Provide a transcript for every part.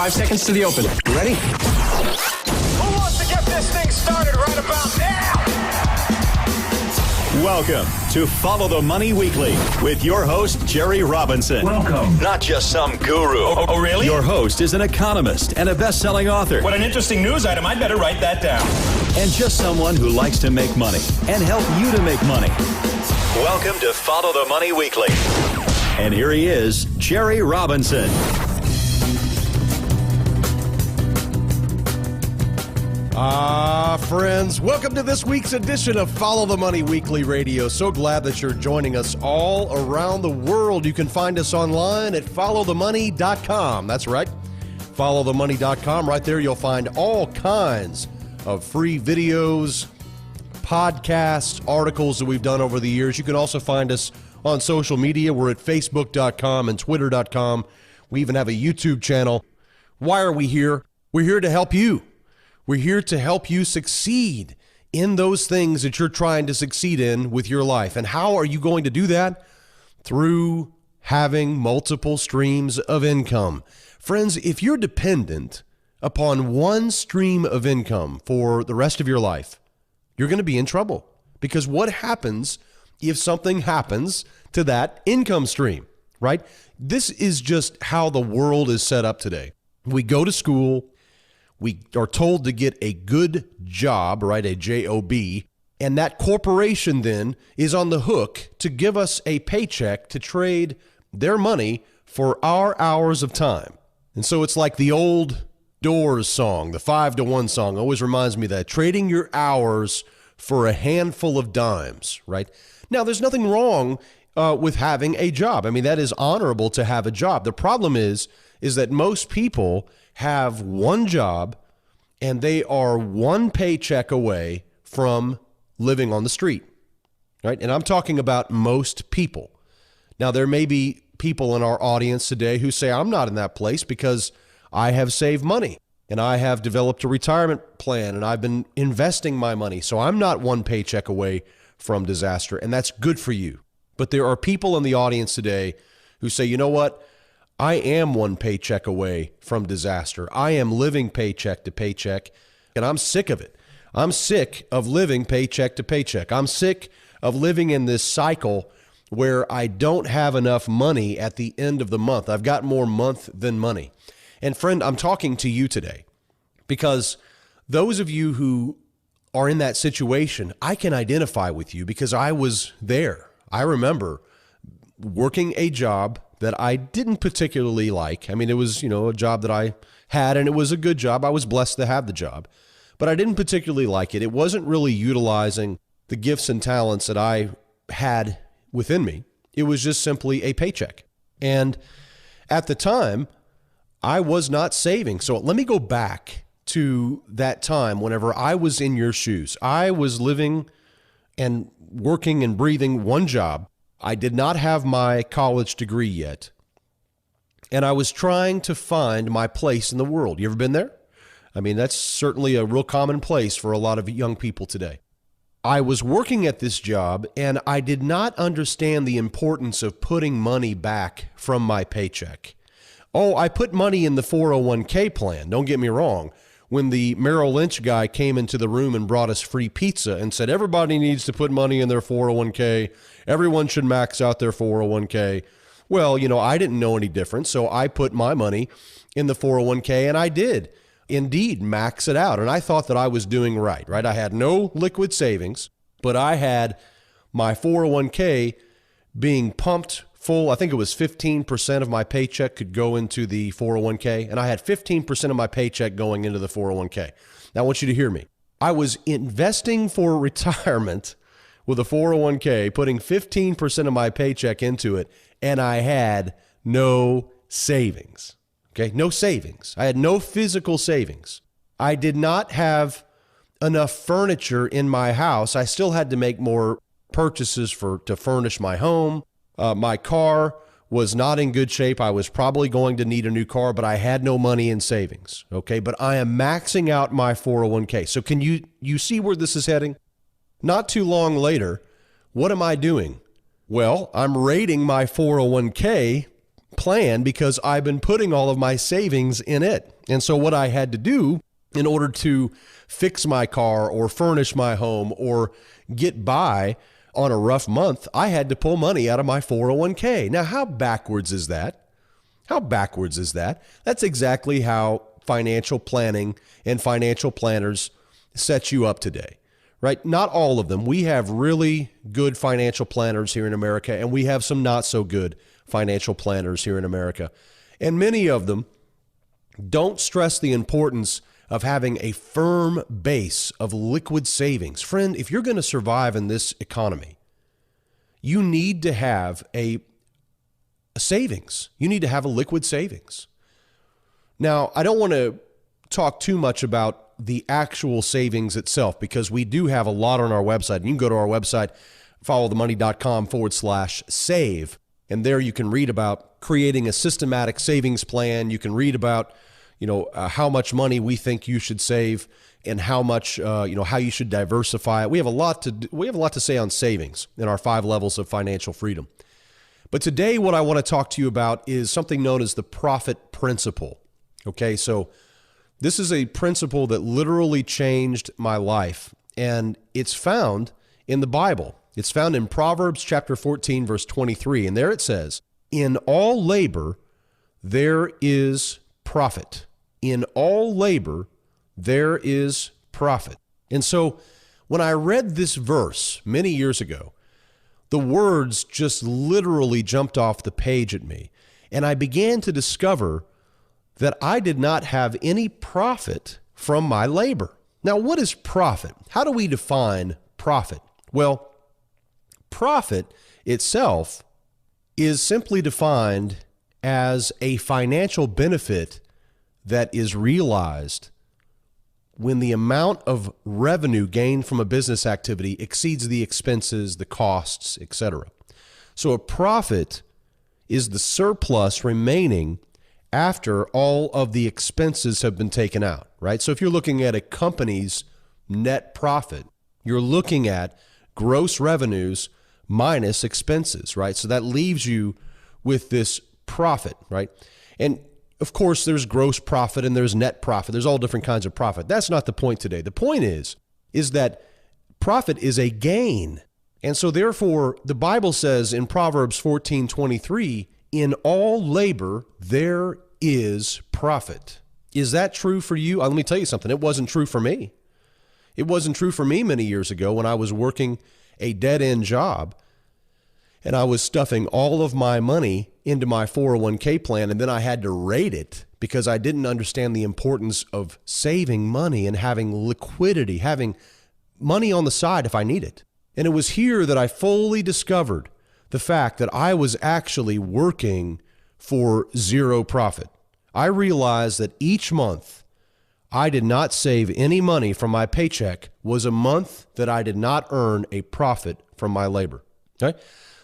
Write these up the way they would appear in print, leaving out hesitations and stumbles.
5 seconds to the open. You ready? Who wants to get this thing started right about now? Welcome to Follow the Money Weekly with your host, Jerry Robinson. Welcome. Not just some guru. Oh, really? Your host is an economist and a best-selling author. What an interesting news item. I'd better write that down. And just someone who likes to make money and help you to make money. Welcome to Follow the Money Weekly. And here he is, Jerry Robinson. Friends, welcome to this week's edition of Follow the Money Weekly Radio. So glad that you're joining us all around the world. You can find us online at followthemoney.com. That's right, followthemoney.com. Right there, you'll find all kinds of free videos, podcasts, articles that we've done over the years. You can also find us on social media. We're at facebook.com and twitter.com. We even have a YouTube channel. Why are we here? We're here to help you. We're here to help you succeed in those things that you're trying to succeed in with your life. And how are you going to do that? Through having multiple streams of income. Friends, if you're dependent upon one stream of income for the rest of your life, you're going to be in trouble. Because what happens if something happens to that income stream, right? This is just how the world is set up today. We go to school. We are told to get a good job, right, a J-O-B, and that corporation then is on the hook to give us a paycheck to trade their money for our hours of time. And so it's like the old Doors song, the 5-to-1 song, always reminds me of that, trading your hours for a handful of dimes, right? Now, there's nothing wrong with having a job. I mean, that is honorable to have a job. The problem is that most people have one job and they are one paycheck away from living on the street, right? And I'm talking about most people. Now, there may be people in our audience today who say, I'm not in that place because I have saved money and I have developed a retirement plan and I've been investing my money. So I'm not one paycheck away from disaster, and that's good for you. But there are people in the audience today who say, you know what? I am one paycheck away from disaster. I am living paycheck to paycheck, and I'm sick of it. I'm sick of living paycheck to paycheck. I'm sick of living in this cycle where I don't have enough money at the end of the month. I've got more month than money. And friend, I'm talking to you today because those of you who are in that situation, I can identify with you because I was there. I remember working a job that I didn't particularly like. I mean, it was, a job that I had, and it was a good job. I was blessed to have the job, but I didn't particularly like it. It wasn't really utilizing the gifts and talents that I had within me. It was just simply a paycheck. And at the time, I was not saving. So let me go back to that time whenever I was in your shoes. I was living and working and breathing one job. I did not have my college degree yet, and I was trying to find my place in the world. You ever been there? I mean, that's certainly a real common place for a lot of young people today. I was working at this job, and I did not understand the importance of putting money back from my paycheck. Oh, I put money in the 401k plan. Don't get me wrong. When the Merrill Lynch guy came into the room and brought us free pizza and said, everybody needs to put money in their 401k. Everyone should max out their 401k. Well, I didn't know any different. So I put my money in the 401k, and I did indeed max it out. And I thought that I was doing right? I had no liquid savings, but I had my 401k being pumped full. I think it was 15% of my paycheck could go into the 401k, and I had 15% of my paycheck going into the 401k. Now, I want you to hear me. I was investing for retirement with a 401k, putting 15% of my paycheck into it, and I had no savings. Okay, no savings. I had no physical savings. I did not have enough furniture in my house. I still had to make more purchases to furnish my home. My car was not in good shape. I was probably going to need a new car, but I had no money in savings. Okay, but I am maxing out my 401k. So can you see where this is heading? Not too long later, what am I doing? Well, I'm raiding my 401k plan because I've been putting all of my savings in it. And so what I had to do in order to fix my car or furnish my home or get by on a rough month, I had to pull money out of my 401k. Now, how backwards is that? How backwards is that? That's exactly how financial planning and financial planners set you up today, right? Not all of them. We have really good financial planners here in America, and we have some not so good financial planners here in America. And many of them don't stress the importance of having a firm base of liquid savings. Friend, if you're going to survive in this economy, you need to have a savings. You need to have a liquid savings. Now, I don't want to talk too much about the actual savings itself because we do have a lot on our website. You can go to our website, followthemoney.com/save, and there you can read about creating a systematic savings plan. You can read about how much money we think you should save and how much, how you should diversify it. We have a lot to say on savings in our 5 levels of financial freedom. But today, what I want to talk to you about is something known as the profit principle. Okay, so this is a principle that literally changed my life, and it's found in the Bible. It's found in Proverbs chapter 14, verse 23, and there it says, "In all labor, there is profit." In all labor, there is profit. And so when I read this verse many years ago, the words just literally jumped off the page at me. And I began to discover that I did not have any profit from my labor. Now, what is profit? How do we define profit? Well, profit itself is simply defined as a financial benefit that is realized when the amount of revenue gained from a business activity exceeds the expenses, the costs, etc. So a profit is the surplus remaining after all of the expenses have been taken out, right? So if you're looking at a company's net profit, you're looking at gross revenues minus expenses, right? So that leaves you with this profit, right? And of course, there's gross profit and there's net profit. There's all different kinds of profit. That's not the point today. The point is that profit is a gain. And so therefore, the Bible says in Proverbs 14:23, "In all labor, there is profit." Is that true for you? Let me tell you something. It wasn't true for me. It wasn't true for me many years ago when I was working a dead-end job and I was stuffing all of my money into my 401k plan, and then I had to rate it because I didn't understand the importance of saving money and having liquidity, having money on the side if I need it. And it was here that I fully discovered the fact that I was actually working for zero profit. I realized that each month I did not save any money from my paycheck was a month that I did not earn a profit from my labor. Okay?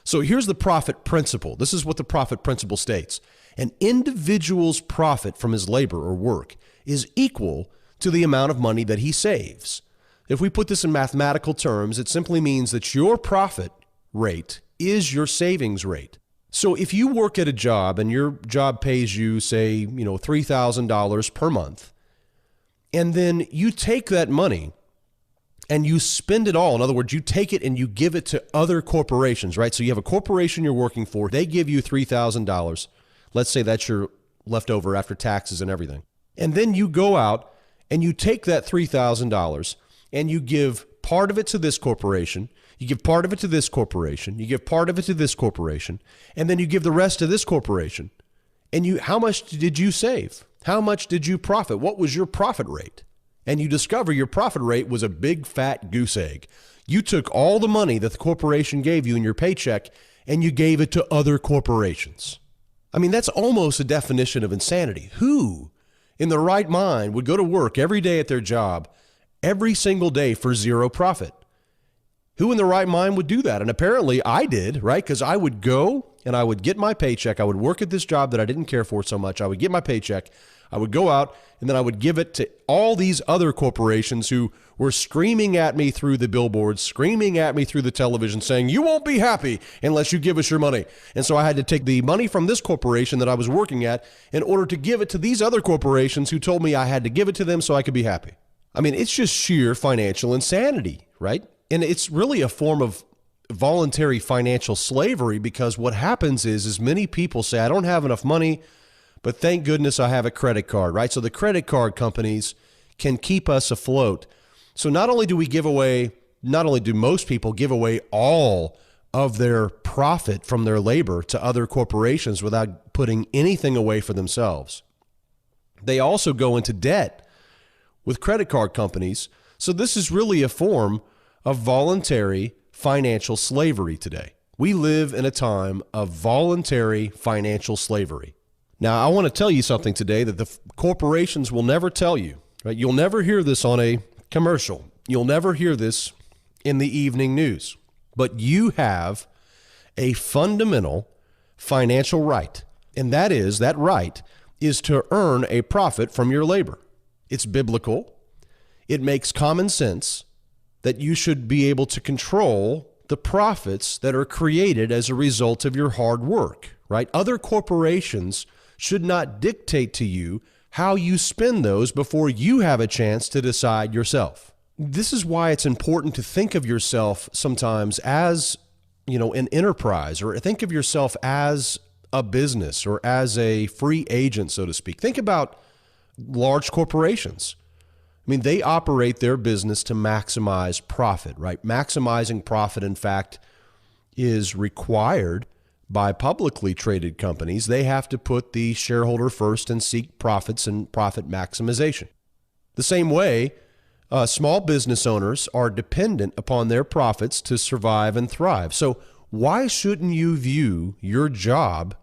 So here's the profit principle. This is what the profit principle states. An individual's profit from his labor or work is equal to the amount of money that he saves. If we put this in mathematical terms, it simply means that your profit rate is your savings rate. So if you work at a job and your job pays you, say, $3,000 per month, and then you take that money and you spend it all. In other words, you take it and you give it to other corporations, right? So you have a corporation you're working for. They give you $3,000. Let's say that's your leftover after taxes and everything. And then you go out and you take that $3,000 and you give part of it to this corporation. You give part of it to this corporation. You give part of it to this corporation. And then you give the rest to this corporation. And how much did you save? How much did you profit? What was your profit rate? And you discover your profit rate was a big fat goose egg. You took all the money that the corporation gave you in your paycheck and you gave it to other corporations. I mean, that's almost a definition of insanity. Who in the right mind would go to work every day at their job, every single day for zero profit? Who in the right mind would do that? And apparently I did, right? Because I would go and I would get my paycheck. I would work at this job that I didn't care for so much. I would get my paycheck. I would go out, and then I would give it to all these other corporations who were screaming at me through the billboards, screaming at me through the television, saying, you won't be happy unless you give us your money. And so I had to take the money from this corporation that I was working at in order to give it to these other corporations who told me I had to give it to them so I could be happy. I mean, it's just sheer financial insanity, right? And it's really a form of voluntary financial slavery, because what happens is many people say, I don't have enough money, but thank goodness I have a credit card, right? So the credit card companies can keep us afloat. So not only do most people give away all of their profit from their labor to other corporations without putting anything away for themselves, they also go into debt with credit card companies. So this is really a form of voluntary financial slavery today. We live in a time of voluntary financial slavery. Now, I want to tell you something today that the corporations will never tell you, right? You'll never hear this on a commercial. You'll never hear this in the evening news. But you have a fundamental financial right, and that right is to earn a profit from your labor. It's biblical. It makes common sense that you should be able to control the profits that are created as a result of your hard work, right? Other corporations should not dictate to you how you spend those before you have a chance to decide yourself. This is why it's important to think of yourself sometimes as, an enterprise, or think of yourself as a business or as a free agent, so to speak. Think about large corporations. I mean, they operate their business to maximize profit, right? Maximizing profit, in fact, is required by publicly traded companies. They have to put the shareholder first and seek profits and profit maximization. The same way, small business owners are dependent upon their profits to survive and thrive. So why shouldn't you view your job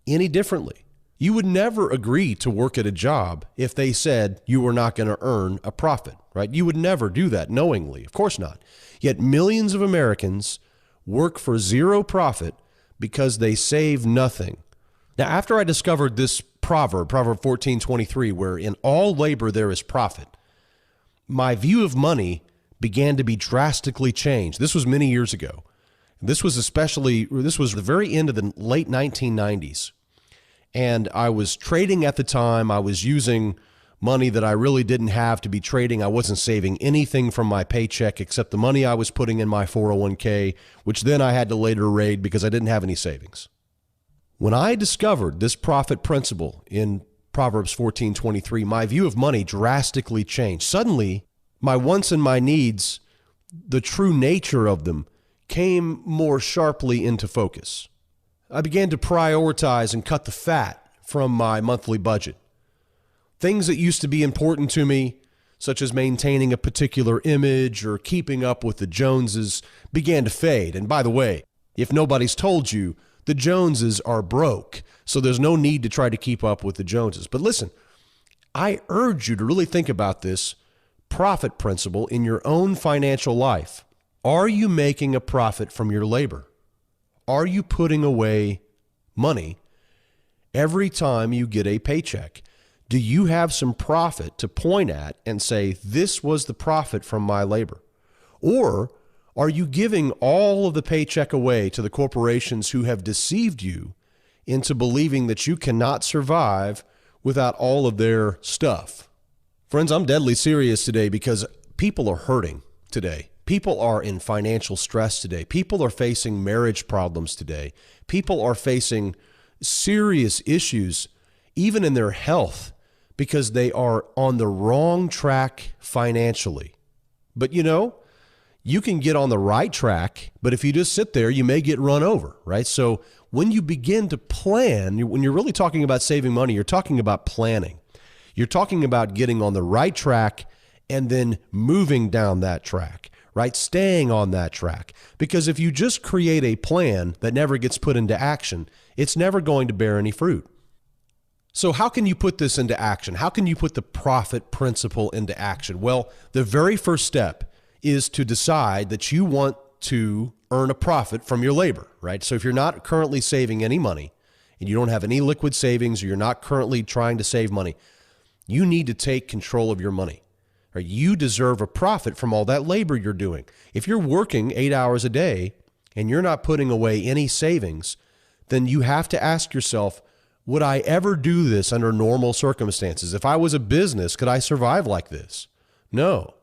any differently? You would never agree to work at a job if they said you were not going to earn a profit, right? You would never do that knowingly. Of course not. Yet millions of Americans work for zero profit because they save nothing. Now, after I discovered this Proverb 14:23, where in all labor there is profit, my view of money began to be drastically changed. This was many years ago. This was the very end of the late 1990s. And I was trading at the time. I was using money that I really didn't have to be trading. I wasn't saving anything from my paycheck except the money I was putting in my 401k, which then I had to later raid because I didn't have any savings. When I discovered this profit principle in Proverbs 14:23, my view of money drastically changed. Suddenly, my wants and my needs, the true nature of them, came more sharply into focus. I began to prioritize and cut the fat from my monthly budget. Things that used to be important to me, such as maintaining a particular image or keeping up with the Joneses, began to fade. And by the way, if nobody's told you, the Joneses are broke, so there's no need to try to keep up with the Joneses. But listen, I urge you to really think about this profit principle in your own financial life. Are you making a profit from your labor? Are you putting away money every time you get a paycheck? Do you have some profit to point at and say, this was the profit from my labor? Or are you giving all of the paycheck away to the corporations who have deceived you into believing that you cannot survive without all of their stuff? Friends, I'm deadly serious today because people are hurting today. People are in financial stress today. People are facing marriage problems today. People are facing serious issues, even in their health, because they are on the wrong track financially. But you can get on the right track, but if you just sit there, you may get run over, right? So when you begin to plan, when you're really talking about saving money, you're talking about planning. You're talking about getting on the right track and then moving down that track, right? Staying on that track. Because if you just create a plan that never gets put into action, it's never going to bear any fruit. So how can you put this into action? How can you put the profit principle into action? Well, the very first step is to decide that you want to earn a profit from your labor, right? So if you're not currently saving any money and you don't have any liquid savings, or you're not currently trying to save money, you need to take control of your money. Right? You deserve a profit from all that labor you're doing. If you're working 8 hours a day and you're not putting away any savings, then you have to ask yourself, would I ever do this under normal circumstances? If I was a business, could I survive like this? No.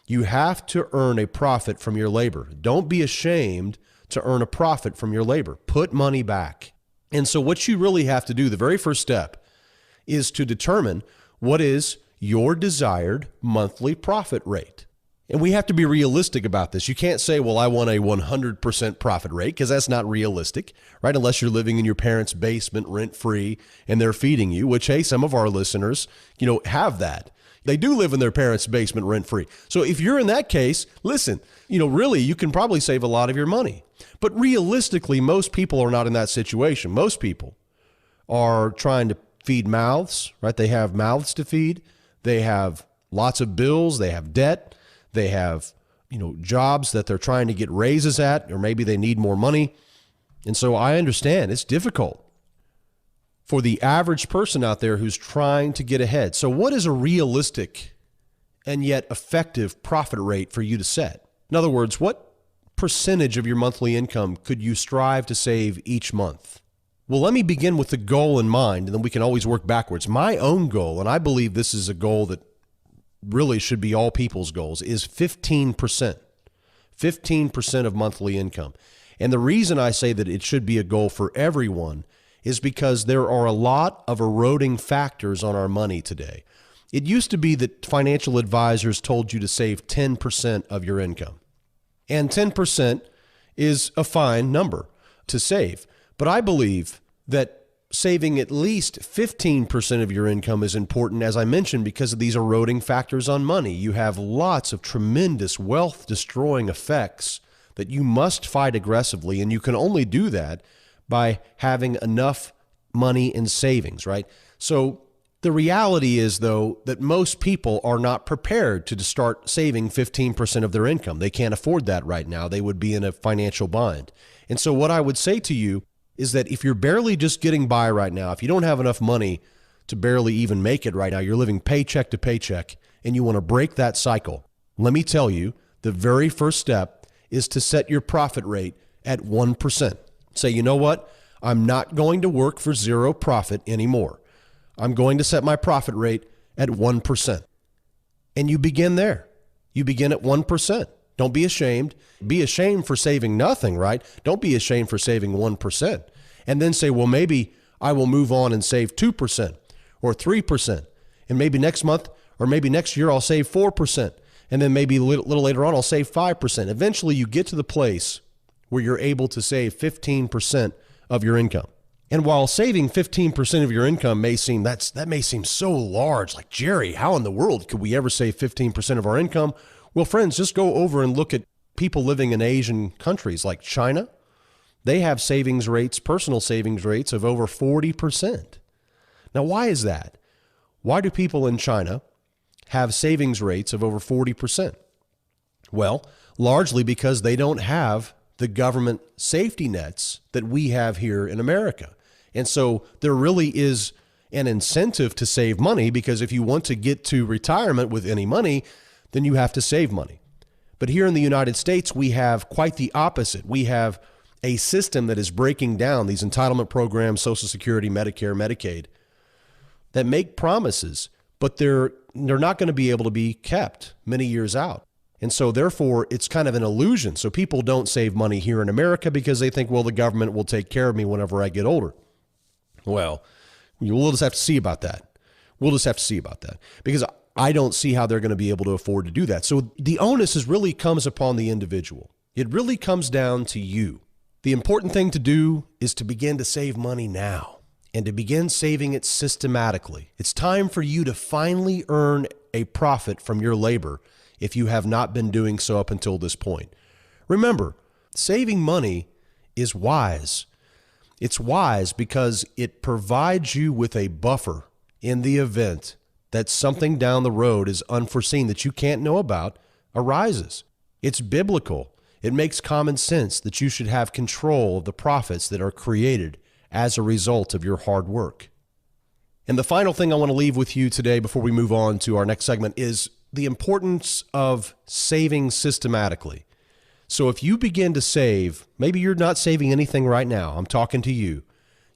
You have to earn a profit from your labor. Don't be ashamed to earn a profit from your labor. Put money back. And so what you really have to do, the very first step, is to determine what is your desired monthly profit rate. And we have to be realistic about this. You can't say, well, I want a 100% profit rate, because that's not realistic, right? Unless you're living in your parents' basement rent-free and they're feeding you, which, hey, some of our listeners, have that. They do live in their parents' basement rent-free. So if you're in that case, listen, really, you can probably save a lot of your money. But realistically, most people are not in that situation. Most people are trying to feed mouths, right? They have mouths to feed. They have lots of bills. They have debt. They have, jobs that they're trying to get raises at, or maybe they need more money. And so I understand it's difficult for the average person out there who's trying to get ahead. So what is a realistic and yet effective profit rate for you to set? In other words, what percentage of your monthly income could you strive to save each month? Well, let me begin with the goal in mind, and then we can always work backwards. My own goal, and I believe this is a goal that really should be all people's goals, is 15%. 15% of monthly income. And the reason I say that it should be a goal for everyone is because there are a lot of eroding factors on our money today. It used to be that financial advisors told you to save 10% of your income. And 10% is a fine number to save. But I believe that saving at least 15% of your income is important, as I mentioned, because of these eroding factors on money. You have lots of tremendous wealth-destroying effects that you must fight aggressively, and you can only do that by having enough money in savings, right? So the reality is, though, that most people are not prepared to start saving 15% of their income. They can't afford that right now. They would be in a financial bind. And so what I would say to you is that if you're barely just getting by right now, if you don't have enough money to barely even make it right now, you're living paycheck to paycheck, and you want to break that cycle, let me tell you, the very first step is to set your profit rate at 1%. Say, you know what? I'm not going to work for zero profit anymore. I'm going to set my profit rate at 1%. And you begin there. You begin at 1%. Don't be ashamed. Be ashamed for saving nothing, right? Don't be ashamed for saving 1%. And then say, well, maybe I will move on and save 2% or 3%. And maybe next month or maybe next year I'll save 4%. And then maybe a little later on I'll save 5%. Eventually you get to the place where you're able to save 15% of your income. And while saving 15% of your income may seem so large, like, Jerry, how in the world could we ever save 15% of our income? Well, friends, just go over and look at people living in Asian countries like China. They have savings rates, personal savings rates of over 40%. Now, why is that? Why do people in China have savings rates of over 40%? Well, largely because they don't have the government safety nets that we have here in America. And so there really is an incentive to save money, because if you want to get to retirement with any money, then you have to save money. But here in the United States, we have quite the opposite. We have a system that is breaking down these entitlement programs, Social Security, Medicare, Medicaid, that make promises, but they're not going to be able to be kept many years out. And so therefore, it's kind of an illusion. So people don't save money here in America because they think, well, the government will take care of me whenever I get older. Well, we'll just have to see about that. We'll just have to see about that, because I don't see how they're going to be able to afford to do that. So the onus really comes upon the individual. It really comes down to you. The important thing to do is to begin to save money now and to begin saving it systematically. It's time for you to finally earn a profit from your labor if you have not been doing so up until this point. Remember, saving money is wise. It's wise because it provides you with a buffer in the event that something down the road is unforeseen that you can't know about arises. It's biblical. It makes common sense that you should have control of the profits that are created as a result of your hard work. And the final thing I want to leave with you today before we move on to our next segment is the importance of saving systematically. So if you begin to save, maybe you're not saving anything right now, I'm talking to you.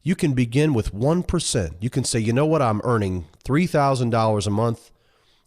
You can begin with 1%. You can say, you know what, I'm earning $3,000 a month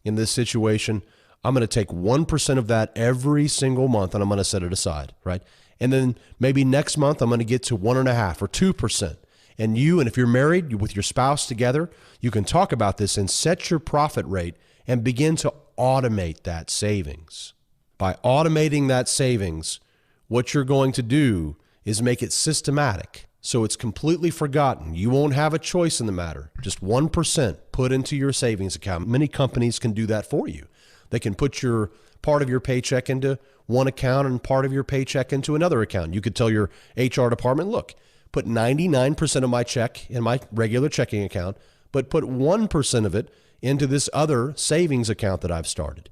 in this situation. I'm going to take 1% of that every single month and I'm going to set it aside, right? And then maybe next month I'm going to get to 1.5% or 2%. And if you're married with your spouse together, you can talk about this and set your profit rate and begin to automate that savings. By automating that savings, what you're going to do is make it systematic. So it's completely forgotten. You won't have a choice in the matter. Just 1% put into your savings account. Many companies can do that for you. They can put your part of your paycheck into one account and part of your paycheck into another account. You could tell your HR department, look, put 99% of my check in my regular checking account, but put 1% of it into this other savings account that I've started.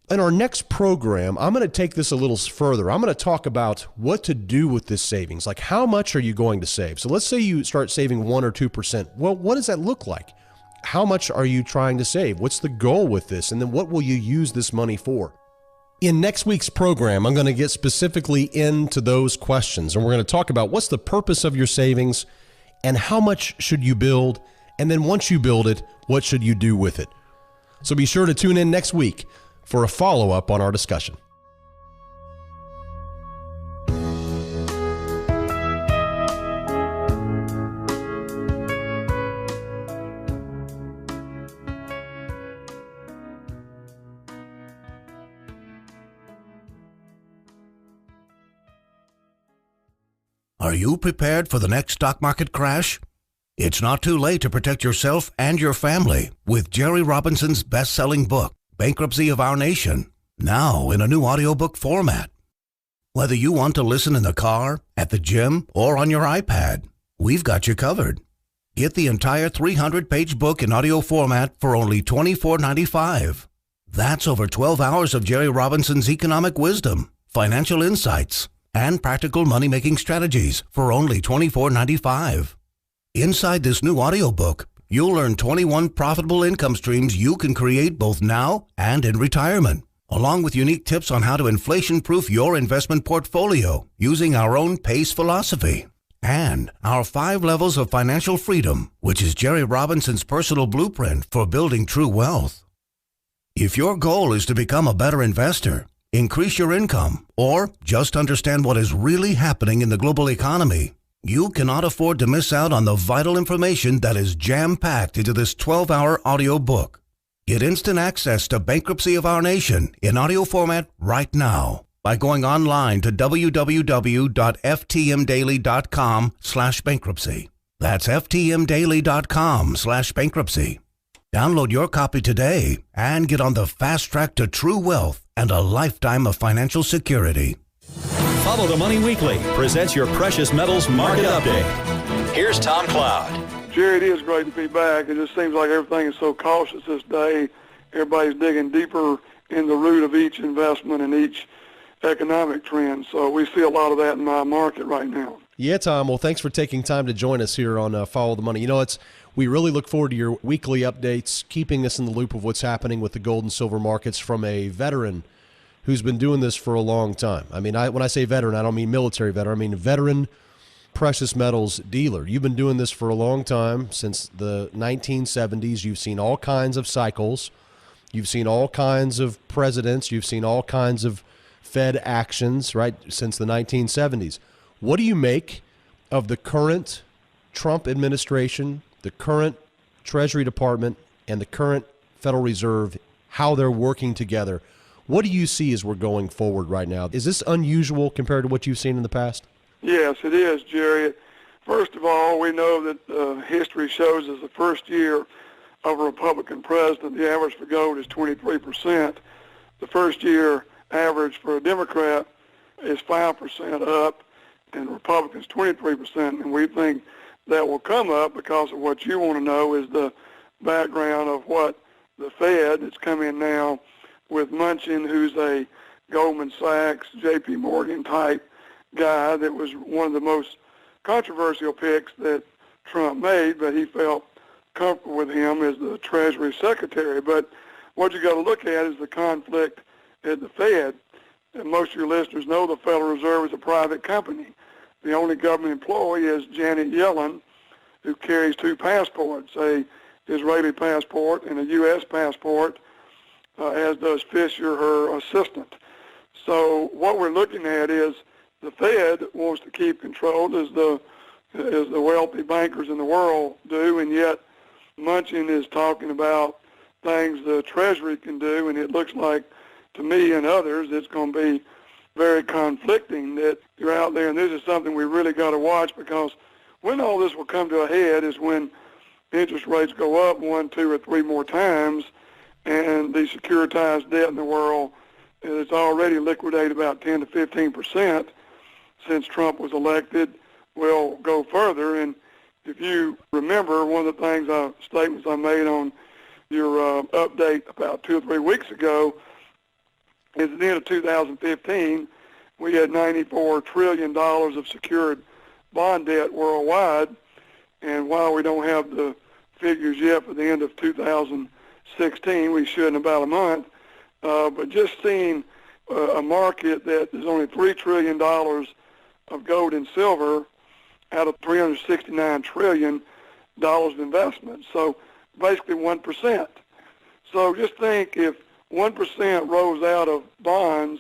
In our next program, I'm going to take this a little further. I'm going to talk about what to do with this savings. Like, how much are you going to save? So let's say you start saving 1 or 2%. Well, what does that look like? How much are you trying to save? What's the goal with this? And then what will you use this money for? In next week's program, I'm going to get specifically into those questions. And we're going to talk about what's the purpose of your savings and how much should you build? And then once you build it, what should you do with it? So be sure to tune in next week for a follow-up on our discussion. Are you prepared for the next stock market crash? It's not too late to protect yourself and your family with Jerry Robinson's best-selling book, Bankruptcy of Our Nation, now in a new audiobook format. Whether you want to listen in the car, at the gym, or on your iPad, we've got you covered. Get the entire 300-page book in audio format for only $24.95. That's over 12 hours of Jerry Robinson's economic wisdom, financial insights, and practical money-making strategies for only $24.95. Inside this new audiobook, you'll learn 21 profitable income streams you can create both now and in retirement, along with unique tips on how to inflation-proof your investment portfolio using our own PACE philosophy, and our 5 levels of financial freedom, which is Jerry Robinson's personal blueprint for building true wealth. If your goal is to become a better investor, increase your income, or just understand what is really happening in the global economy, you cannot afford to miss out on the vital information that is jam-packed into this 12-hour audio book. Get instant access to Bankruptcy of Our Nation in audio format right now by going online to www.ftmdaily.com/bankruptcy. That's ftmdaily.com/bankruptcy. Download your copy today and get on the fast track to true wealth and a lifetime of financial security. Follow the Money Weekly presents your precious metals market update. Here's Tom Cloud. Jerry, it is great to be back. It just seems like everything is so cautious this day. Everybody's digging deeper in the root of each investment and each economic trend. So we see a lot of that in my market right now. Yeah, Tom. Well, thanks for taking time to join us here on Follow the Money. You know, we really look forward to your weekly updates, keeping us in the loop of what's happening with the gold and silver markets from a veteran who's been doing this for a long time. I mean, when I say veteran, I don't mean military veteran. I mean veteran precious metals dealer. You've been doing this for a long time, since the 1970s. You've seen all kinds of cycles. You've seen all kinds of presidents. You've seen all kinds of Fed actions, right, since the 1970s. What do you make of the current Trump administration, the current Treasury Department, and the current Federal Reserve, how they're working together? What do you see as we're going forward right now? Is this unusual compared to what you've seen in the past? Yes, it is, Jerry. First of all, we know that history shows us the first year of a Republican president, the average for gold is 23%. The first year average for a Democrat is 5% up, and Republicans 23%. And we think that will come up because of what you want to know is the background of what the Fed that's come in now with Munchin, who's a Goldman Sachs, J.P. Morgan type guy that was one of the most controversial picks that Trump made, but he felt comfortable with him as the Treasury Secretary. But what you got to look at is the conflict at the Fed. And most of your listeners know the Federal Reserve is a private company. The only government employee is Janet Yellen, who carries two passports, a Israeli passport and a U.S. passport, as does Fisher, her assistant. So what we're looking at is the Fed wants to keep control as the wealthy bankers in the world do, and yet Munchin is talking about things the Treasury can do, and it looks like, to me and others, it's going to be very conflicting that you're out there, and this is something we really got to watch, because when all this will come to a head is when interest rates go up 1, 2, or 3 more times, and the securitized debt in the world is already liquidated about 10 to 15% since Trump was elected, will go further. And if you remember, one of the statements I made on your update about 2 or 3 weeks ago is at the end of 2015, we had $94 trillion of secured bond debt worldwide. And while we don't have the figures yet for the end of 2016, we should in about a month. But just seeing a market that is only $3 trillion of gold and silver out of $369 trillion of investment. So basically 1%. So just think if 1% rose out of bonds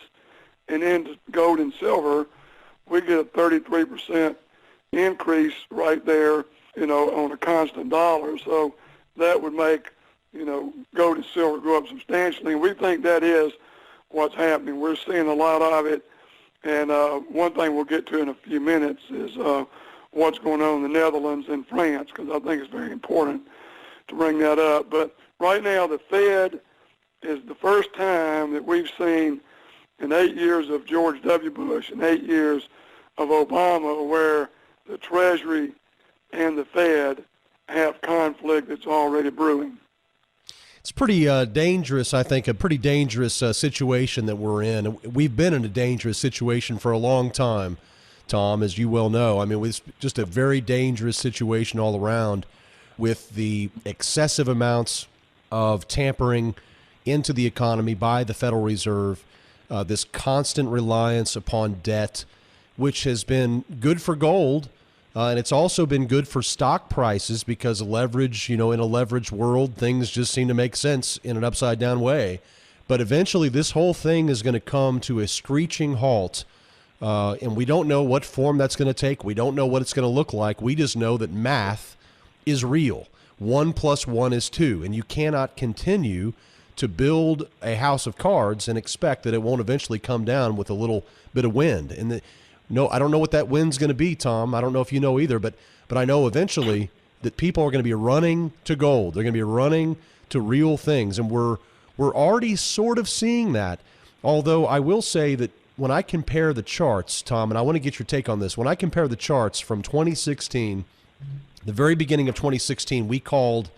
and into gold and silver, we get a 33% increase right there, on a constant dollar. So that would make, gold and silver go up substantially. And we think that is what's happening. We're seeing a lot of it. And one thing we'll get to in a few minutes is what's going on in the Netherlands and France, because I think it's very important to bring that up. But right now, the Fed is the first time that we've seen in 8 years of George W. Bush and 8 years of Obama where the Treasury and the Fed have conflict that's already brewing. It's pretty dangerous, I think, a pretty dangerous situation that we're in. We've been in a dangerous situation for a long time, Tom, as you well know. I mean, it's just a very dangerous situation all around with the excessive amounts of tampering into the economy by the Federal Reserve, this constant reliance upon debt, which has been good for gold, and it's also been good for stock prices because leverage, in a leveraged world, things just seem to make sense in an upside-down way. But eventually this whole thing is going to come to a screeching halt, and we don't know what form that's going to take. We don't know what it's going to look like. We just know that math is real. 1 + 1 is 2, and you cannot continue to build a house of cards and expect that it won't eventually come down with a little bit of wind. And no, I don't know what that wind's going to be, Tom. I don't know if you know either, but I know eventually that people are going to be running to gold. They're going to be running to real things, and we're already sort of seeing that. Although I will say that when I compare the charts, Tom, and I want to get your take on this, when I compare the charts from 2016, the very beginning of 2016, we called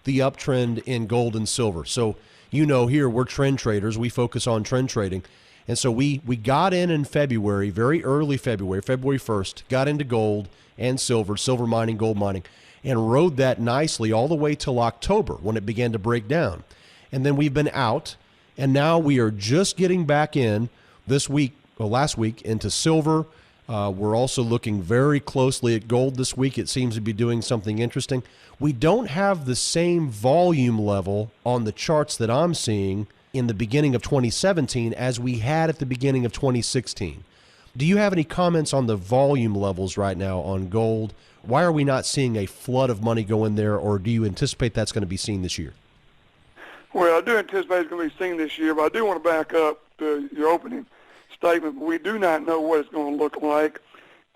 the uptrend in gold and silver. So here we're trend traders. We focus on trend trading. And so we got in February, very early February 1st, got into gold and silver mining, gold mining, and rode that nicely all the way till October when it began to break down. And then we've been out, and now we are just getting back in last week into silver. We're also looking very closely at gold this week. It seems to be doing something interesting. We don't have the same volume level on the charts that I'm seeing in the beginning of 2017 as we had at the beginning of 2016. Do you have any comments on the volume levels right now on gold? Why are we not seeing a flood of money go in there, or do you anticipate that's going to be seen this year? Well, I do anticipate it's going to be seen this year, but I do want to back up to your opening statement. We do not know what it's going to look like,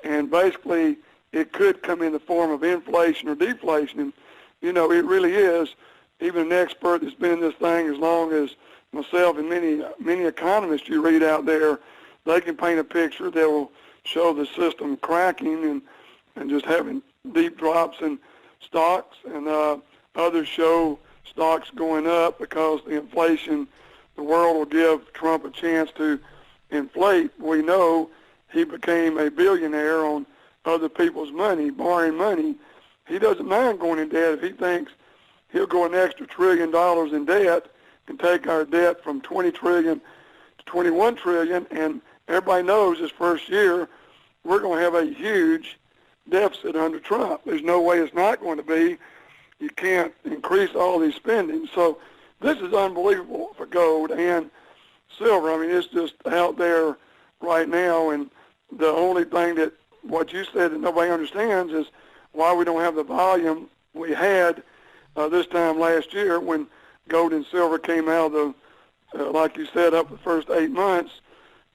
and basically it could come in the form of inflation or deflation. And, it really is. Even an expert that's been in this thing as long as myself and many economists you read out there, they can paint a picture that will show the system cracking and just having deep drops in stocks, and others show stocks going up because the inflation, the world will give Trump a chance to inflate. We know he became a billionaire on other people's money, borrowing money. He doesn't mind going in debt if he thinks he'll go an extra $1 trillion in debt and take our debt from 20 trillion to 21 trillion. And everybody knows this first year we're going to have a huge deficit under Trump. There's no way it's not going to be. You can't increase all these spending. So this is unbelievable for gold and silver. I mean, it's just out there right now. And the only thing that what you said that nobody understands is why we don't have the volume we had this time last year when gold and silver came out of the, like you said, up the first 8 months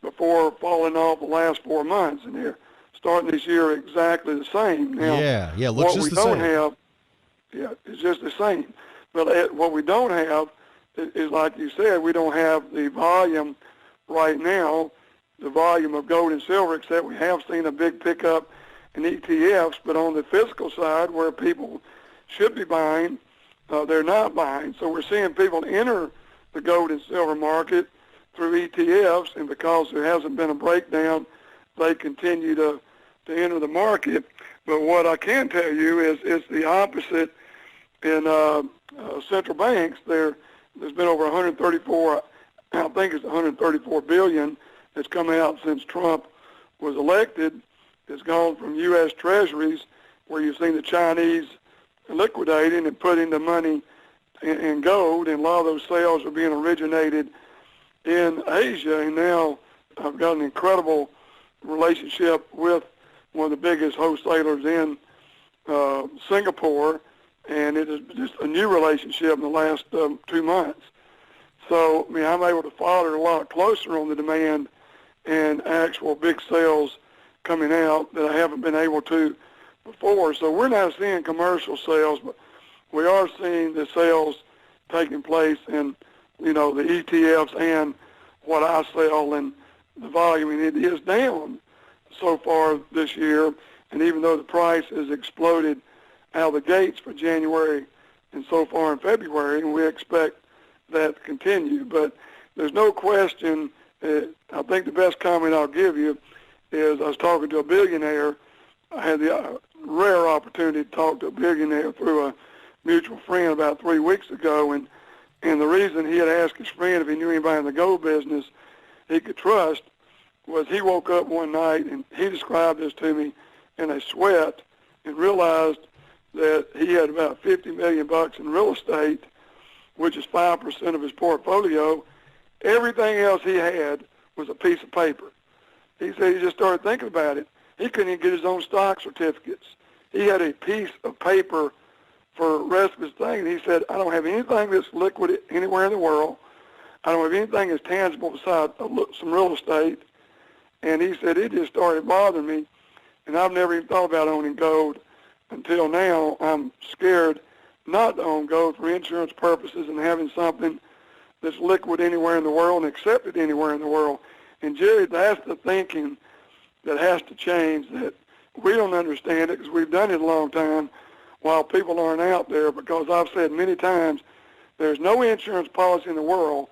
before falling off the last 4 months. And they're starting this year exactly the same. Now, yeah, looks just the same. What we don't have, it's just the same. But what we don't have is, like you said, we don't have the volume right now, the volume of gold and silver, except we have seen a big pickup in ETFs. But on the physical side, where people should be buying, they're not buying. So we're seeing people enter the gold and silver market through ETFs, and because there hasn't been a breakdown, they continue to enter the market. But what I can tell you is it's the opposite in central banks. There's been over 134, I think it's 134 billion that's come out since Trump was elected. It's gone from U.S. Treasuries, where you've seen the Chinese liquidating and putting the money in gold, and a lot of those sales are being originated in Asia. And now I've got an incredible relationship with one of the biggest wholesalers in Singapore, and it is just a new relationship in the last 2 months. So, I mean, I'm able to follow it a lot closer on the demand and actual big sales coming out that I haven't been able to before. So we're not seeing commercial sales, but we are seeing the sales taking place in, the ETFs and what I sell, and the volume, and it is down so far this year. And even though the price has exploded out of the gates for January and so far in February, and we expect that to continue. But there's no question, I think the best comment I'll give you is I was talking to a billionaire. I had the rare opportunity to talk to a billionaire through a mutual friend about 3 weeks ago, and the reason he had asked his friend if he knew anybody in the gold business he could trust was he woke up one night, and he described this to me in a sweat, and realized that he had about $50 million in real estate, which is 5% of his portfolio. Everything else he had was a piece of paper. He said he just started thinking about it. He couldn't even get his own stock certificates. He had a piece of paper for the rest of his thing, and he said, I don't have anything that's liquid anywhere in the world. I don't have anything that's tangible besides some real estate. And he said, it just started bothering me, and I've never even thought about owning gold until now. I'm scared not to own gold for insurance purposes and having something that's liquid anywhere in the world and accepted anywhere in the world. And Jerry, that's the thinking that has to change, that we don't understand it because we've done it a long time while people aren't out there, because I've said many times there's no insurance policy in the world,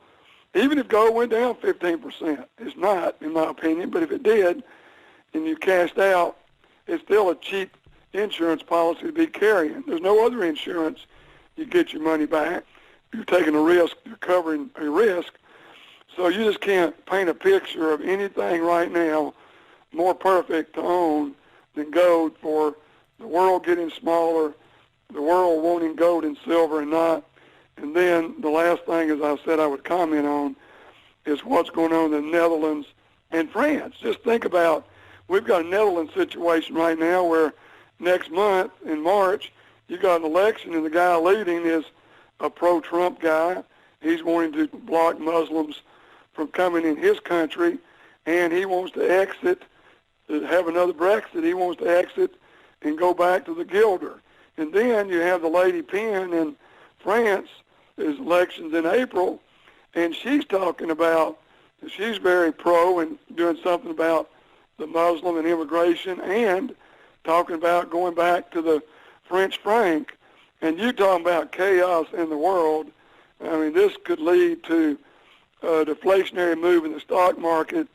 even if gold went down 15%. It's not, in my opinion, but if it did and you cashed out, it's still a cheap insurance policy to be carrying. There's no other insurance you get your money back. You're taking a risk, you're covering a risk. So you just can't paint a picture of anything right now more perfect to own than gold, for the world getting smaller, the world wanting gold and silver and not. And then the last thing, as I said I would comment on, is what's going on in the Netherlands and France. Just think about, we've got a Netherlands situation right now where next month in March, you got an election, and the guy leading is a pro-Trump guy. He's wanting to block Muslims from coming in his country, and he wants to exit, to have another Brexit. He wants to exit and go back to the guilder. And then you have the Lady Pen in France. There's elections in April, and she's talking about, she's very pro and doing something about the Muslim and immigration, and talking about going back to the French franc. And you talking about chaos in the world. I mean, this could lead to a deflationary move in the stock market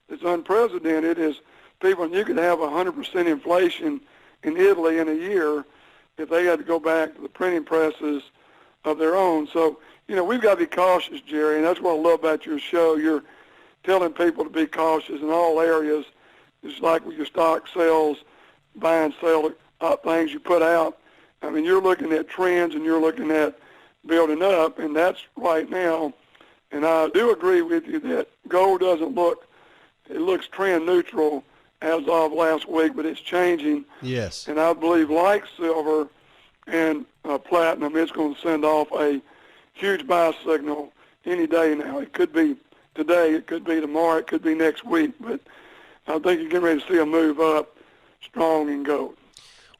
that's unprecedented is people, and you could have 100% inflation in Italy in a year if they had to go back to the printing presses of their own. So, we've got to be cautious, Jerry, and that's what I love about your show. You're telling people to be cautious in all areas. It's like with your stock sales, buy and sell things you put out. I mean, you're looking at trends and you're looking at building up, and that's right now. And I do agree with you that gold it looks trend neutral as of last week, but it's changing. Yes. And I believe, like silver and platinum, it's going to send off a huge buy signal any day now. It could be today, it could be tomorrow, it could be next week, but I think you're getting ready to see a move up strong in gold.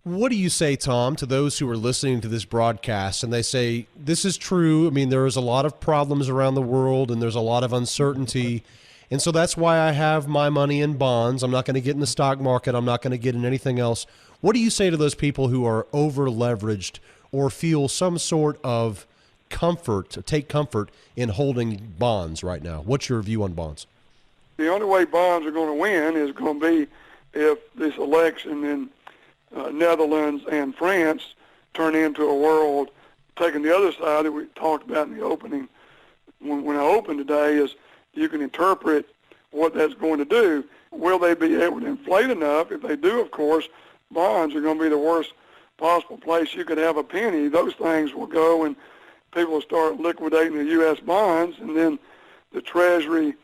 What do you say, Tom, to those who are listening to this broadcast and they say, this is true, I mean, there is a lot of problems around the world and there's a lot of uncertainty, and so that's why I have my money in bonds. I'm not going to get in the stock market. I'm not going to get in anything else. What do you say to those people who are over-leveraged or feel some sort of take comfort in holding bonds right now? What's your view on bonds? The only way bonds are going to win is going to be if this election in Netherlands and France turn into a world, taking the other side that we talked about in the opening. When I opened today is you can interpret what that's going to do. Will they be able to inflate enough? If they do, of course, bonds are going to be the worst possible place you could have a penny. Those things will go and people will start liquidating the U.S. bonds, and then the Treasury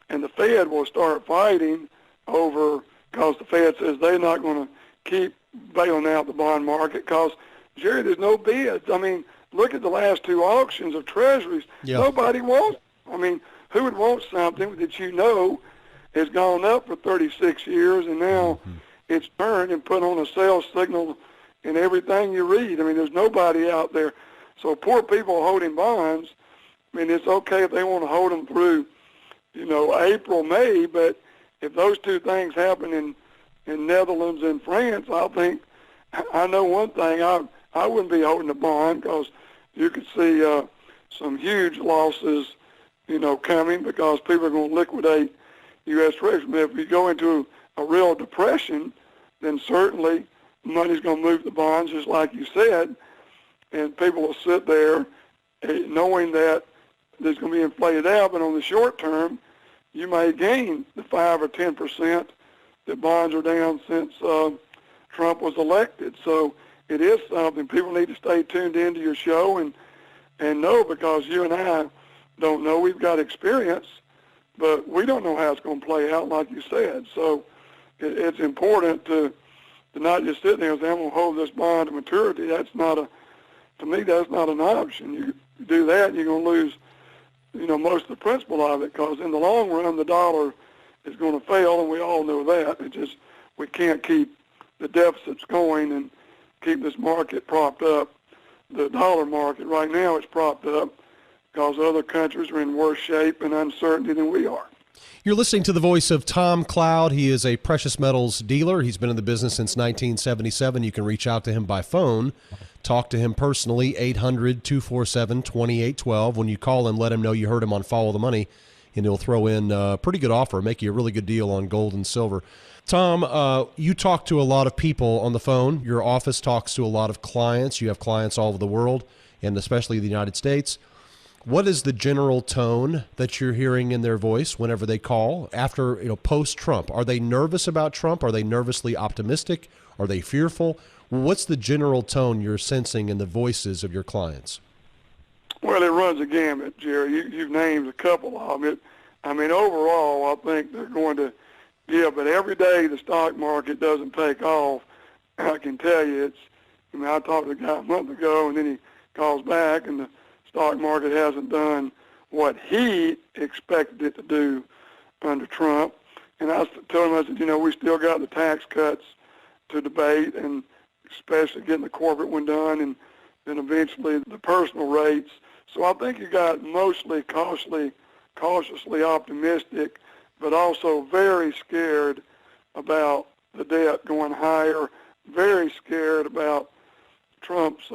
and the Fed will start fighting over, because the Fed says they're not going to keep bailing out the bond market because, Jerry, there's no bids. I mean, look at the last two auctions of Treasuries. Yeah. Nobody wants. I mean, who would want something that has gone up for 36 years and now it's turned and put on a sales signal in everything you read? I mean, there's nobody out there. So poor people holding bonds, I mean, it's okay if they want to hold them through, April, May, but if those two things happen in Netherlands and France, I know one thing, I wouldn't be holding a bond because you could see some huge losses, coming because people are going to liquidate U.S. Treasury. But if we go into a real depression, then certainly money's going to move the bonds, just like you said, and people will sit there knowing that there's going to be inflated out, but on the short term, you may gain the 5 or 10% that bonds are down since Trump was elected. So it is something. People need to stay tuned into your show and know, because you and I don't know. We've got experience, but we don't know how it's going to play out, like you said. So it's important to not just sit there and say, I'm going to hold this bond to maturity. To me, that's not an option. You do that, you're going to lose, most of the principle of it, because in the long run, the dollar is going to fail, and we all know that. We can't keep the deficits going and keep this market propped up. The dollar market right now is propped up because other countries are in worse shape and uncertainty than we are. You're listening to the voice of Tom Cloud. He is a precious metals dealer. He's been in the business since 1977. You can reach out to him by phone. Talk to him personally, 800-247-2812. When you call him, let him know you heard him on Follow the Money, and he'll throw in a pretty good offer, make you a really good deal on gold and silver. Tom, you talk to a lot of people on the phone. Your office talks to a lot of clients. You have clients all over the world, and especially the United States. What is the general tone that you're hearing in their voice whenever they call after, post-Trump? Are they nervous about Trump? Are they nervously optimistic? Are they fearful? What's the general tone you're sensing in the voices of your clients? Well, it runs a gamut, Jerry. You've named a couple of them. Overall, I think they're going to give, but every day the stock market doesn't take off. I can tell you I talked to a guy a month ago, and then he calls back, and the stock market hasn't done what he expected it to do under Trump. And I told him, I said, we still got the tax cuts to debate, and especially getting the corporate one done, and then eventually the personal rates. So I think you got mostly cautiously optimistic, but also very scared about the debt going higher, very scared about Trump's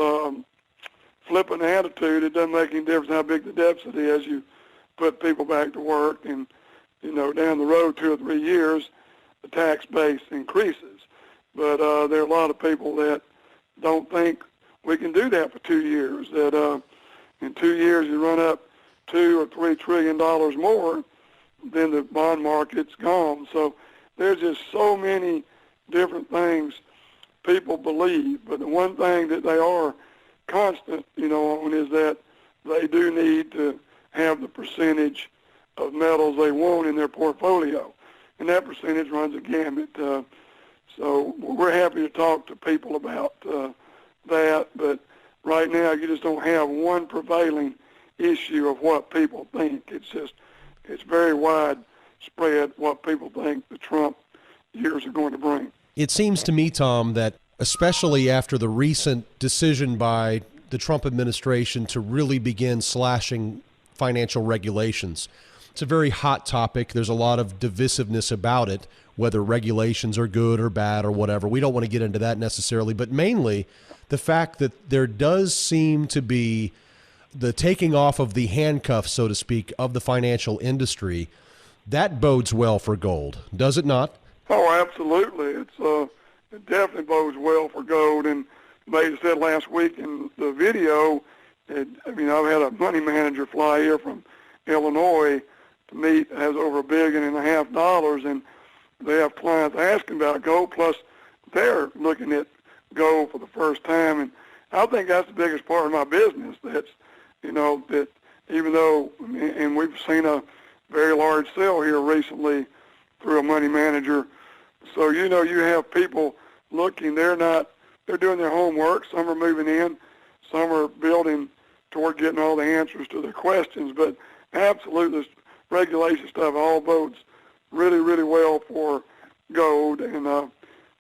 flippant attitude. It doesn't make any difference how big the deficit is. You put people back to work, and down the road 2 or 3 years, the tax base increases. But there are a lot of people that don't think we can do that for 2 years, that in 2 years you run up $2 or $3 trillion more, then the bond market's gone. So there's just so many different things people believe. But the one thing that they are constant, on is that they do need to have the percentage of metals they want in their portfolio. And that percentage runs a gamut. So we're happy to talk to people about that. But right now you just don't have one prevailing issue of what people think. It's very widespread what people think the Trump years are going to bring. It seems to me, Tom, that especially after the recent decision by the Trump administration to really begin slashing financial regulations, it's a very hot topic. There's a lot of divisiveness about it, whether regulations are good or bad or whatever. We don't want to get into that necessarily, but mainly the fact that there does seem to be the taking off of the handcuffs, so to speak, of the financial industry. That bodes well for gold, does it not? Oh, absolutely. It definitely bodes well for gold. And they said last week in the video, I've had a money manager fly here from Illinois to meet, has over $1.5 billion, and they have clients asking about gold, plus they're looking at gold for the first time. And I think that's the biggest part of my business. That even though, and we've seen a very large sale here recently through a money manager. So, you have people looking, they're doing their homework. Some are moving in, some are building toward getting all the answers to their questions. But absolutely, this regulation stuff all bodes really, really well for gold. And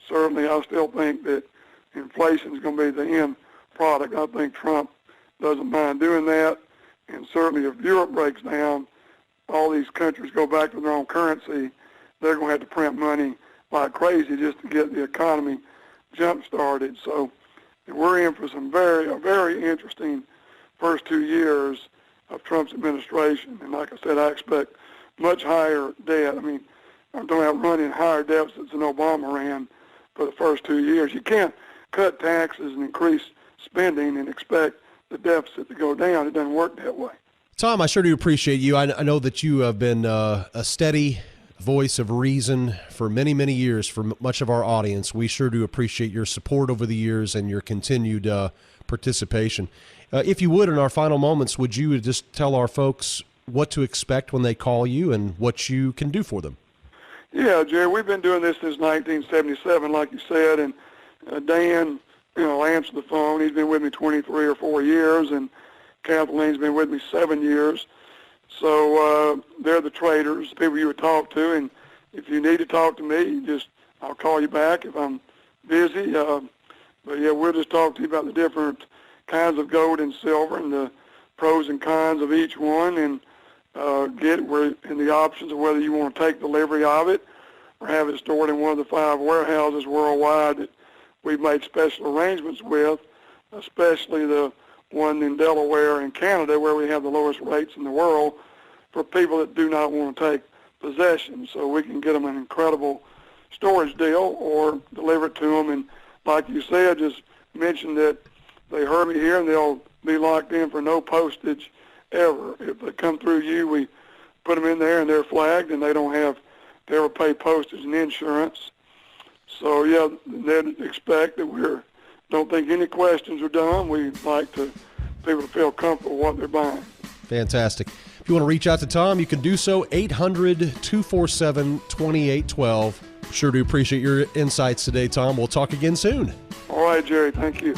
certainly I still think that inflation is going to be the end product. I think Trump doesn't mind doing that. And certainly if Europe breaks down, all these countries go back to their own currency, they're going to have to print money like crazy just to get the economy jump-started. So we're in for some very interesting first 2 years of Trump's administration. And like I said, I expect much higher debt. I'm talking about running higher deficits than Obama ran for the first 2 years. You can't cut taxes and increase spending and expect the deficit to go down. It doesn't work that way. Tom, I sure do appreciate you. I know that you have been a steady voice of reason for many, many years for much of our audience. We sure do appreciate your support over the years and your continued participation. If you would, in our final moments, would you just tell our folks what to expect when they call you and what you can do for them? Yeah, Jerry, we've been doing this since 1977, like you said, and Dan, answered the phone. He's been with me 23 or 4 years, and Kathleen's been with me 7 years. So they're the traders, people you would talk to, and if you need to talk to me, I'll call you back if I'm busy. But yeah, we'll just talk to you about the different kinds of gold and silver and the pros and cons of each one, and in the options of whether you want to take delivery of it or have it stored in one of the 5 warehouses worldwide that we've made special arrangements with, especially the one in Delaware and Canada where we have the lowest rates in the world for people that do not want to take possession. So we can get them an incredible storage deal or deliver it to them. And like you said, just mention that they heard me here and they'll be locked in for no postage ever. If they come through you, we put them in there and they're flagged and they don't have to ever pay postage and insurance. So yeah, they'd expect that don't think any questions are done. We like people to feel comfortable with what they're buying. Fantastic. If you want to reach out to Tom, you can do so, 800-247-2812. Sure do appreciate your insights today, Tom. We'll talk again soon. All right, Jerry. Thank you.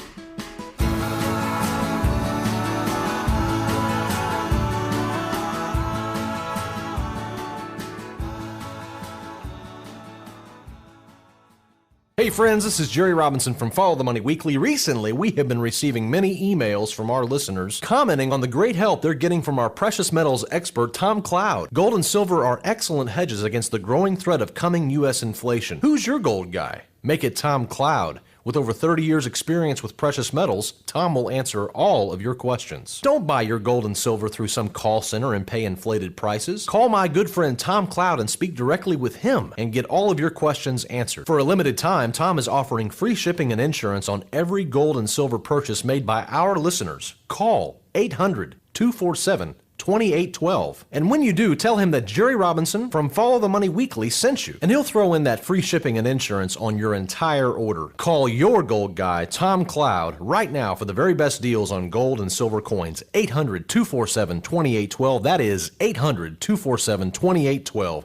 Hey friends, this is Jerry Robinson from Follow the Money Weekly. Recently, we have been receiving many emails from our listeners commenting on the great help they're getting from our precious metals expert, Tom Cloud. Gold and silver are excellent hedges against the growing threat of coming U.S. inflation. Who's your gold guy? Make it Tom Cloud. With over 30 years experience with precious metals, Tom will answer all of your questions. Don't buy your gold and silver through some call center and pay inflated prices. Call my good friend Tom Cloud and speak directly with him and get all of your questions answered. For a limited time, Tom is offering free shipping and insurance on every gold and silver purchase made by our listeners. Call 800-247-2812. And when you do, tell him that Jerry Robinson from Follow the Money Weekly sent you, and he'll throw in that free shipping and insurance on your entire order. Call your gold guy, Tom Cloud, right now for the very best deals on gold and silver coins. 800-247-2812. That is 800-247-2812.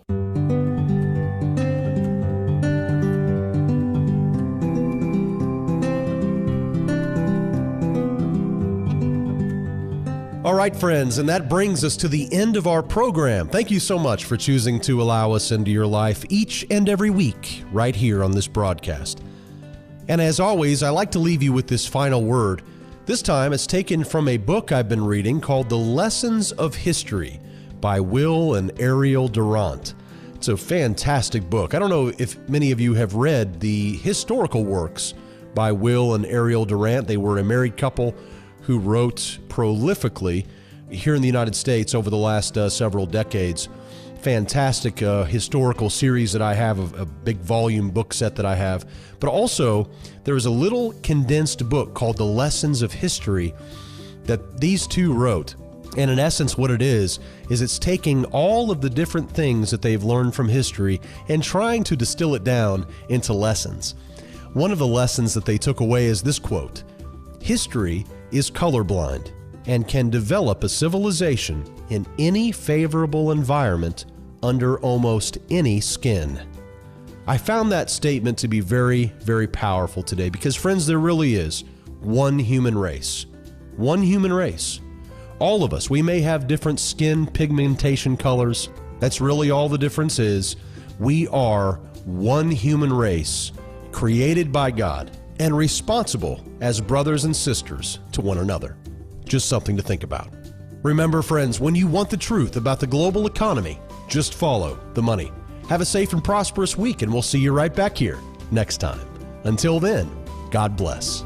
All right, friends, and that brings us to the end of our program. Thank you so much for choosing to allow us into your life each and every week right here on this broadcast. And as always, I like to leave you with this final word. This time it's taken from a book I've been reading called The Lessons of History by Will and Ariel Durant. It's a fantastic book. I don't know if many of you have read the historical works by Will and Ariel Durant. They were a married couple who wrote prolifically here in the United States over the last several decades. Fantastic historical series that I have, a big volume book set that I have. But also, there is a little condensed book called The Lessons of History that these two wrote. And in essence, what it is it's taking all of the different things that they've learned from history and trying to distill it down into lessons. One of the lessons that they took away is this quote: "History is colorblind and can develop a civilization in any favorable environment under almost any skin." I found that statement to be very, very powerful today because, friends, there really is one human race. One human race. All of us, we may have different skin pigmentation colors. That's really all the difference is. We are one human race created by God and responsible as brothers and sisters to one another. Just something to think about. Remember, friends, when you want the truth about the global economy, just follow the money. Have a safe and prosperous week, and we'll see you right back here next time. Until then, God bless.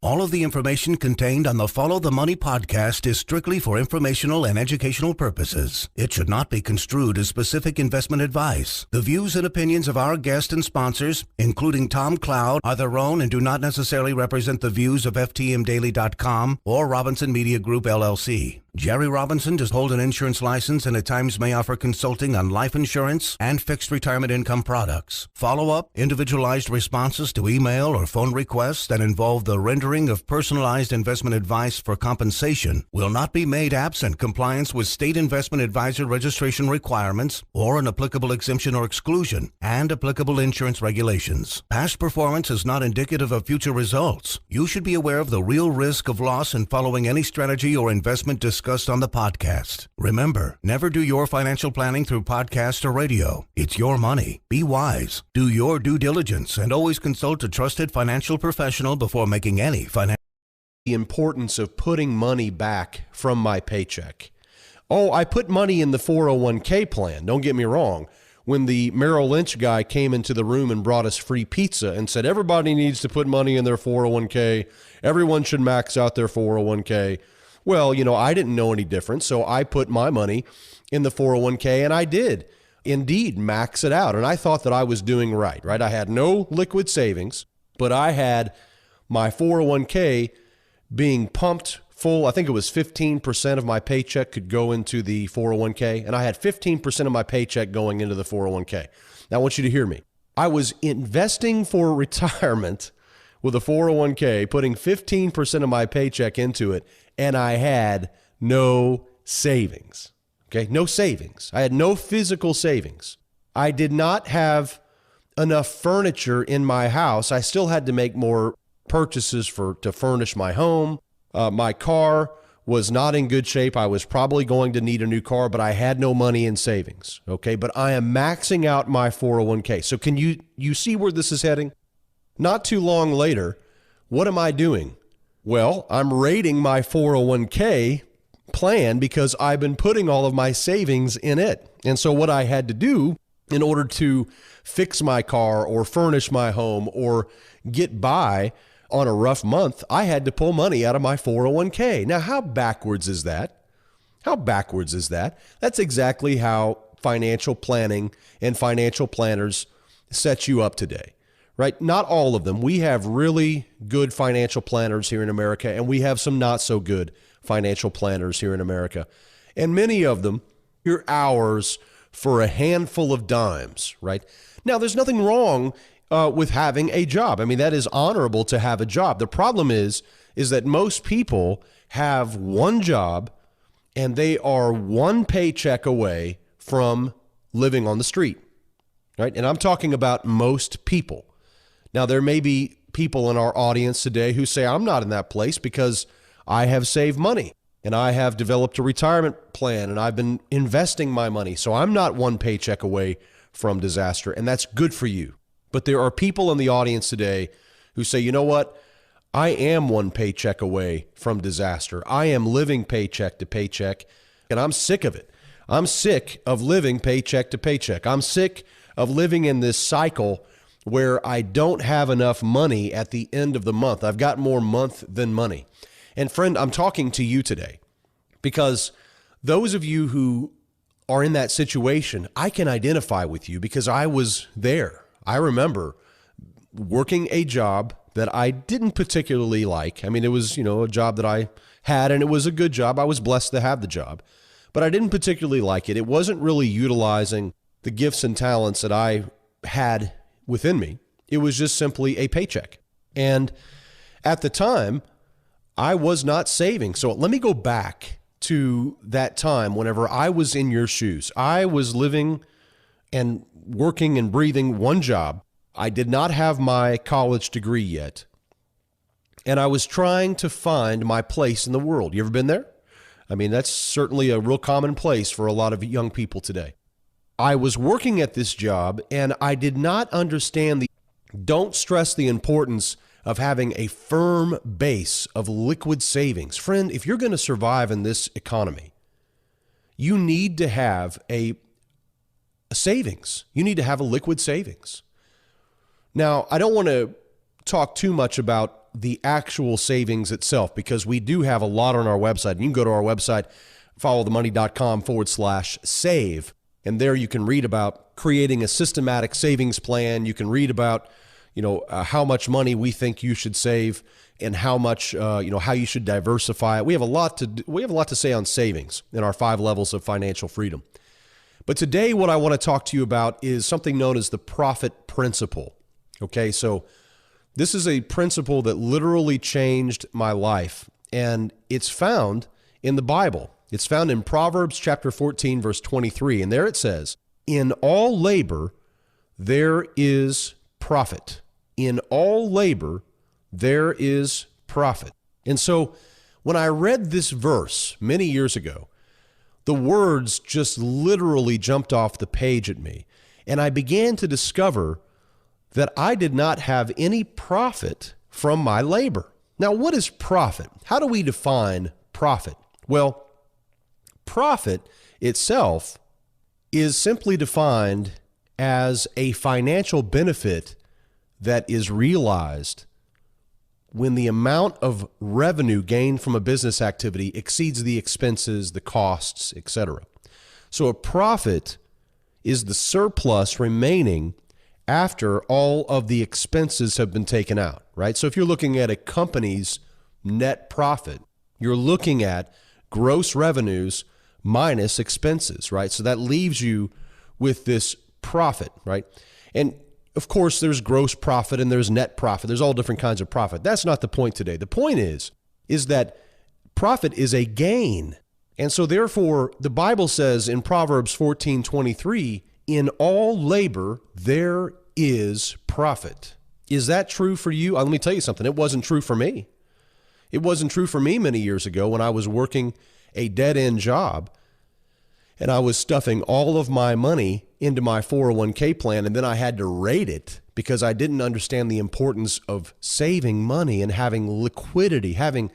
All of the information contained on the Follow the Money podcast is strictly for informational and educational purposes. It should not be construed as specific investment advice. The views and opinions of our guests and sponsors, including Tom Cloud, are their own and do not necessarily represent the views of FTMDaily.com or Robinson Media Group, LLC. Jerry Robinson does hold an insurance license and at times may offer consulting on life insurance and fixed retirement income products. Follow-up, individualized responses to email or phone requests that involve the rendering of personalized investment advice for compensation will not be made absent compliance with state investment advisor registration requirements or an applicable exemption or exclusion and applicable insurance regulations. Past performance is not indicative of future results. You should be aware of the real risk of loss in following any strategy or investment discussed on the podcast. Remember, never do your financial planning through podcast or radio. It's your money. Be wise. Do your due diligence and always consult a trusted financial professional before making any financial. The importance of putting money back from my paycheck. Oh, I put money in the 401k plan. Don't get me wrong. When the Merrill Lynch guy came into the room and brought us free pizza and said everybody needs to put money in their 401k, everyone should max out their 401k. Well, I didn't know any different, so I put my money in the 401k, and I did indeed max it out. And I thought that I was doing right? I had no liquid savings, but I had my 401k being pumped full. I think it was 15% of my paycheck could go into the 401k, and I had 15% of my paycheck going into the 401k. Now, I want you to hear me. I was investing for retirement with a 401k, putting 15% of my paycheck into it, and I had no savings. Okay, no savings. I had no physical savings. I did not have enough furniture in my house. I still had to make more purchases to furnish my home. My car was not in good shape. I was probably going to need a new car, but I had no money in savings. Okay, but I am maxing out my 401k. So can you see where this is heading? Not too long later, what am I doing? Well, I'm raiding my 401k plan because I've been putting all of my savings in it. And so what I had to do in order to fix my car or furnish my home or get by on a rough month, I had to pull money out of my 401k. Now, how backwards is that? How backwards is that? That's exactly how financial planning and financial planners set you up today, right? Not all of them. We have really good financial planners here in America, and we have some not so good financial planners here in America. And many of them, your hours for a handful of dimes, right? Now, there's nothing wrong with having a job. I mean, that is honorable to have a job. The problem is that most people have one job and they are one paycheck away from living on the street, right? And I'm talking about most people. Now, there may be people in our audience today who say, I'm not in that place because I have saved money and I have developed a retirement plan and I've been investing my money. So I'm not one paycheck away from disaster, and that's good for you. But there are people in the audience today who say, you know what? I am one paycheck away from disaster. I am living paycheck to paycheck, and I'm sick of it. I'm sick of living paycheck to paycheck. I'm sick of living in this cycle where I don't have enough money at the end of the month. I've got more month than money. And friend, I'm talking to you today because those of you who are in that situation, I can identify with you because I was there. I remember working a job that I didn't particularly like. I mean, it was, a job that I had, and it was a good job. I was blessed to have the job, but I didn't particularly like it. It wasn't really utilizing the gifts and talents that I had within me. It was just simply a paycheck. And at the time, I was not saving. So let me go back to that time whenever I was in your shoes. I was living and working and breathing one job. I did not have my college degree yet. And I was trying to find my place in the world. You ever been there? I mean, that's certainly a real common place for a lot of young people today. I was working at this job and I did not understand don't stress the importance of having a firm base of liquid savings. Friend, if you're going to survive in this economy, you need to have a savings. You need to have a liquid savings. Now, I don't want to talk too much about the actual savings itself because we do have a lot on our website. You can go to our website, followthemoney.com/save, and there you can read about creating a systematic savings plan. You can read about, how much money we think you should save and how much, how you should diversify it. We have a lot to say on savings in our 5 levels of financial freedom. But today, what I want to talk to you about is something known as the profit principle. Okay, so this is a principle that literally changed my life, and it's found in the Bible. It's found in Proverbs chapter 14, verse 23, and there it says, "In all labor, there is profit. In all labor, there is profit." And so when I read this verse many years ago, the words just literally jumped off the page at me. And I began to discover that I did not have any profit from my labor. Now, what is profit? How do we define profit? Well, profit itself is simply defined as a financial benefit that is realized when the amount of revenue gained from a business activity exceeds the expenses, the costs, etc. So a profit is the surplus remaining after all of the expenses have been taken out, right? So if you're looking at a company's net profit, you're looking at gross revenues minus expenses, right? So that leaves you with this profit, right? And of course, there's gross profit and there's net profit. There's all different kinds of profit. That's not the point today. The point is that profit is a gain. And so therefore, the Bible says in Proverbs 14:23, "In all labor, there is profit." Is that true for you? Let me tell you something. It wasn't true for me. It wasn't true for me many years ago when I was working a dead-end job and I was stuffing all of my money into my 401k plan, and then I had to rate it because I didn't understand the importance of saving money and having liquidity, having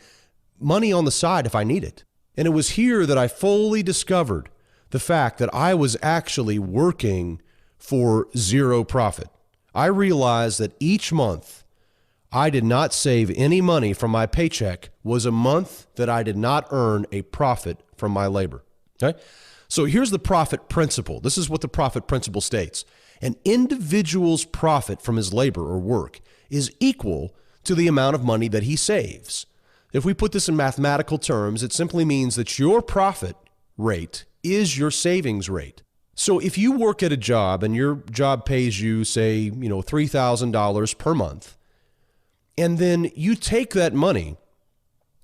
money on the side if I need it. And it was here that I fully discovered the fact that I was actually working for zero profit. I realized that each month I did not save any money from my paycheck was a month that I did not earn a profit from my labor. Okay? So here's the profit principle. This is what the profit principle states. An individual's profit from his labor or work is equal to the amount of money that he saves. If we put this in mathematical terms, it simply means that your profit rate is your savings rate. So if you work at a job and your job pays you, say, $3,000 per month, and then you take that money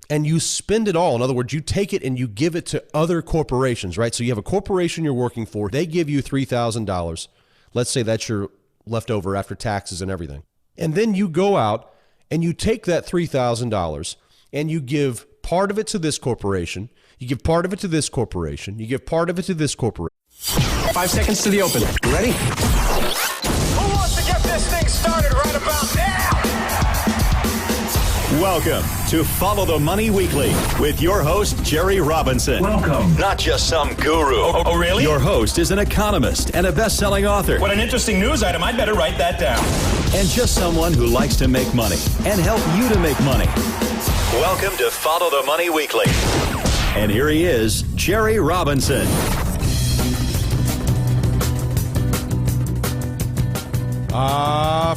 and you spend it all. In other words, you take it and you give it to other corporations, right? So you have a corporation you're working for. They give you $3,000. Let's say that's your leftover after taxes and everything. And then you go out and you take that $3,000 and you give part of it to this corporation. You give part of it to this corporation. You give part of it to this corporation. 5 seconds to the open. You ready? Who wants to get this thing started right about now? Welcome to Follow the Money Weekly with your host, Jerry Robinson. Welcome. Not just some guru. Oh, really? Your host is an economist and a best-selling author. What an interesting news item. I'd better write that down. And just someone who likes to make money and help you to make money. Welcome to Follow the Money Weekly. And here he is, Jerry Robinson.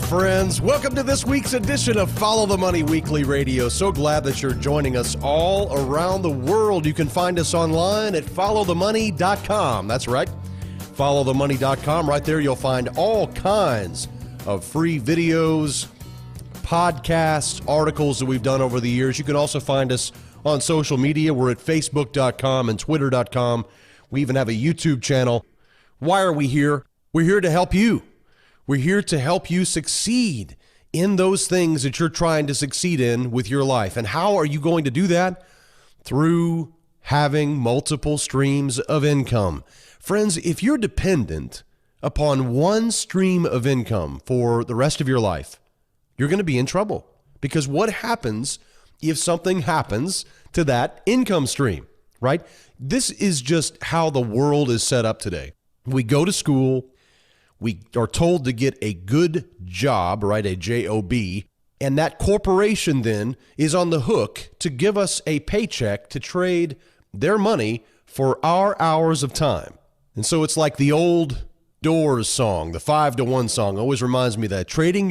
Friends, welcome to this week's edition of Follow the Money Weekly Radio. So glad that you're joining us all around the world. You can find us online at followthemoney.com. That's right, followthemoney.com. Right there, you'll find all kinds of free videos, podcasts, articles that we've done over the years. You can also find us on social media. We're at facebook.com and twitter.com. We even have a YouTube channel. Why are we here? We're here to help you. We're here to help you succeed in those things that you're trying to succeed in with your life. And how are you going to do that? Through having multiple streams of income. Friends, if you're dependent upon one stream of income for the rest of your life, you're going to be in trouble. Because what happens if something happens to that income stream, right? This is just how the world is set up today. We go to school. We are told to get a good job, right, a J-O-B, and that corporation then is on the hook to give us a paycheck to trade their money for our hours of time. And so it's like the old Doors song, the 5-to-1 song, always reminds me of that. Trading